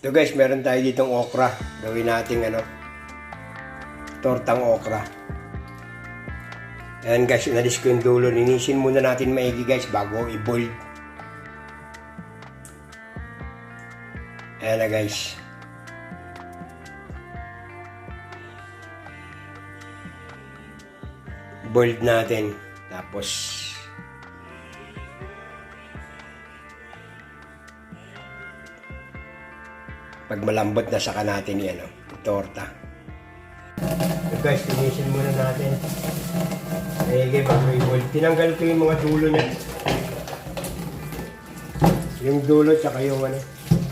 So guys, meron tayo ditong okra. Gawin nating tortang okra. Ayan guys, inalis ko yung dulo. Linisin muna natin maigi guys bago i-boil. Ayan na guys. Boiled natin. Tapos pag malambot na saka natin yan, torta. So guys, linisin muna natin. Maigi bago i-boil. Tinanggal ko yung mga dulo niya. Yung dulo tsaka yung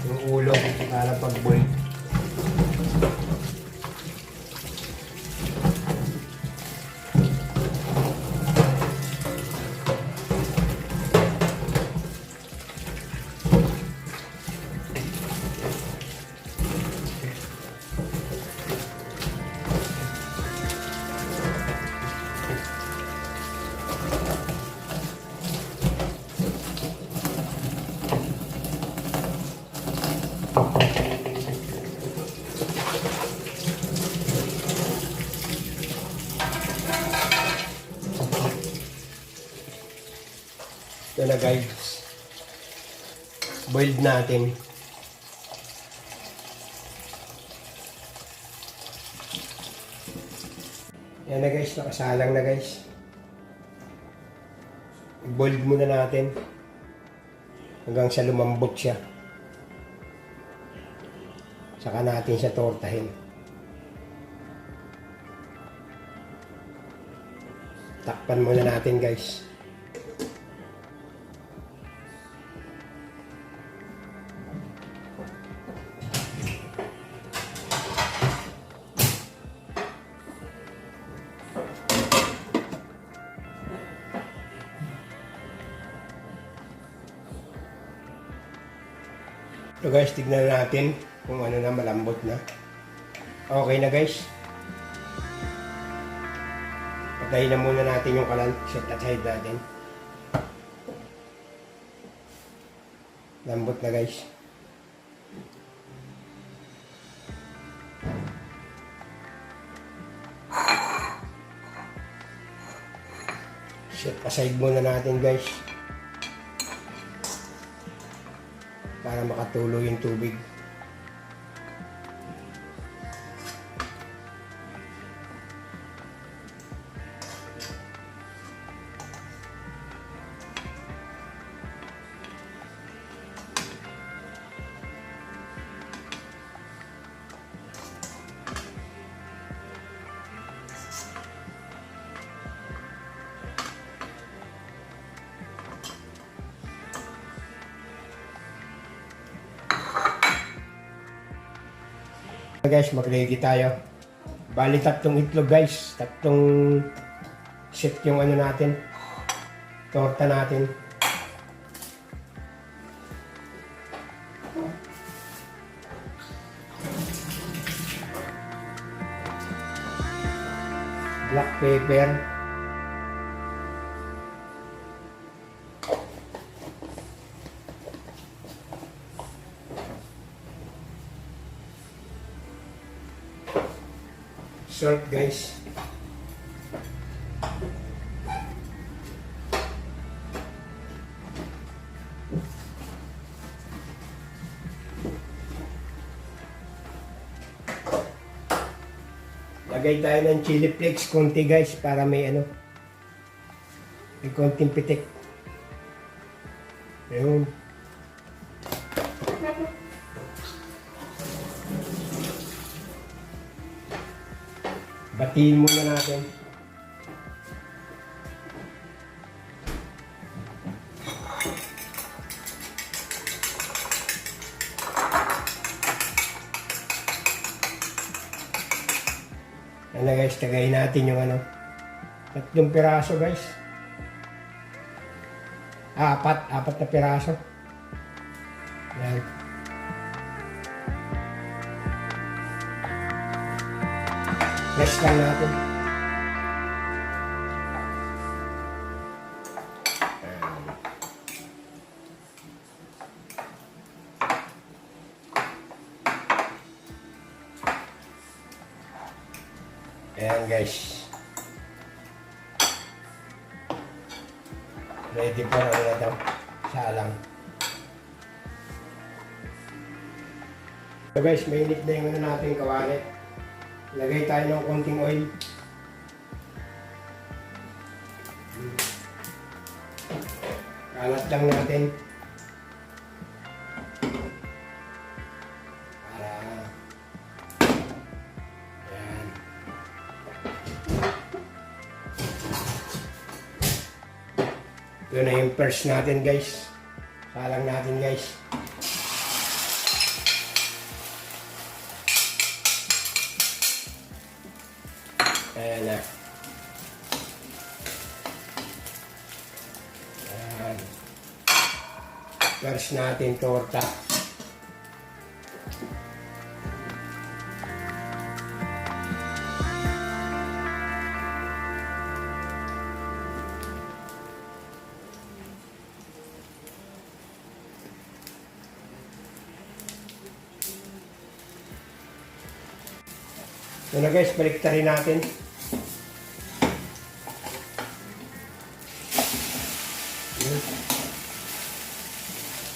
yung ulo para pag-boil. Ito na guys, boiled natin. Yan na guys, nakasalang na guys. Boiled muna natin hanggang sa lumambot siya. Saka natin siya tortahin. Takpan muna natin guys. So guys, tignan natin kung ano na, malambot na. Okay na guys. Patayin na muna natin yung kalan. Set aside natin. Lambot na guys. Set aside muna natin guys. Para makatulo yung tubig. Guys, mag-ready tayo. Bali, 3 itlog guys. 3 set yung natin. Torta natin. Black pepper. Salt guys. Lagay tayo ng chili flakes konti guys para may may konting pitik. Ayun. Batiin muna natin. Yan na guys, tagayin natin yung 3 piraso guys. 4 na piraso. Yan. Press lang natin. Ayan guys. Ready for ano na daw. Salang. So guys, mainit na yung ano natin kawali. Lagay tayo ng konting oil. Kalat lang natin. Para ayan. Ito na yung first natin guys. Salang natin guys. Ayan na. Ayan. First natin torta. So na guys, baliktarin natin.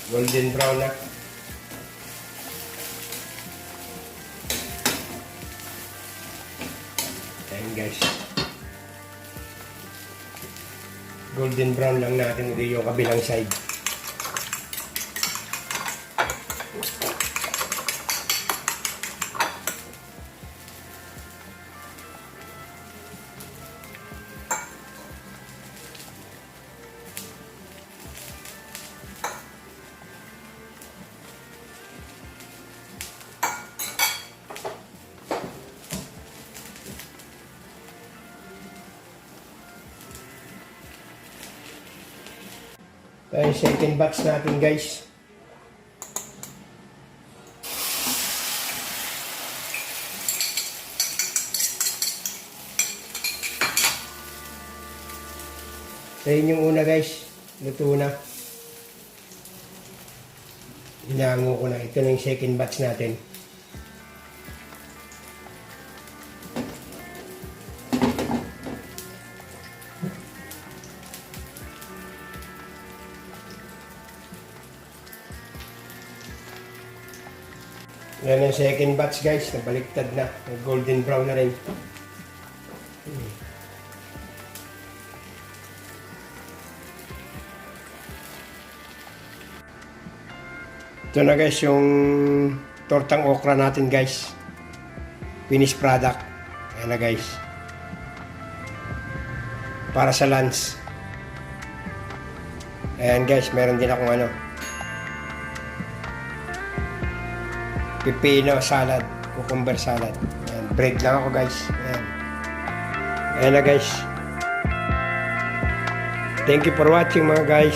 Golden brown na. Ayan guys. Golden brown lang natin uli yung kabilang side. Yung second batch natin guys. So yun yung una guys. Luto na. Hinango ko na. Ito na yung second batch natin. Yan ang second batch guys, nabaliktad na, golden brown na rin. Ito na guys yung tortang okra natin guys. Finished product. Ayan na guys. Para sa lunch. Ayan guys, meron din akong ano. Pipino salad, cucumber salad. Ayan, bread lang ako guys. Ayan. Ayan na guys. Thank you for watching mga guys.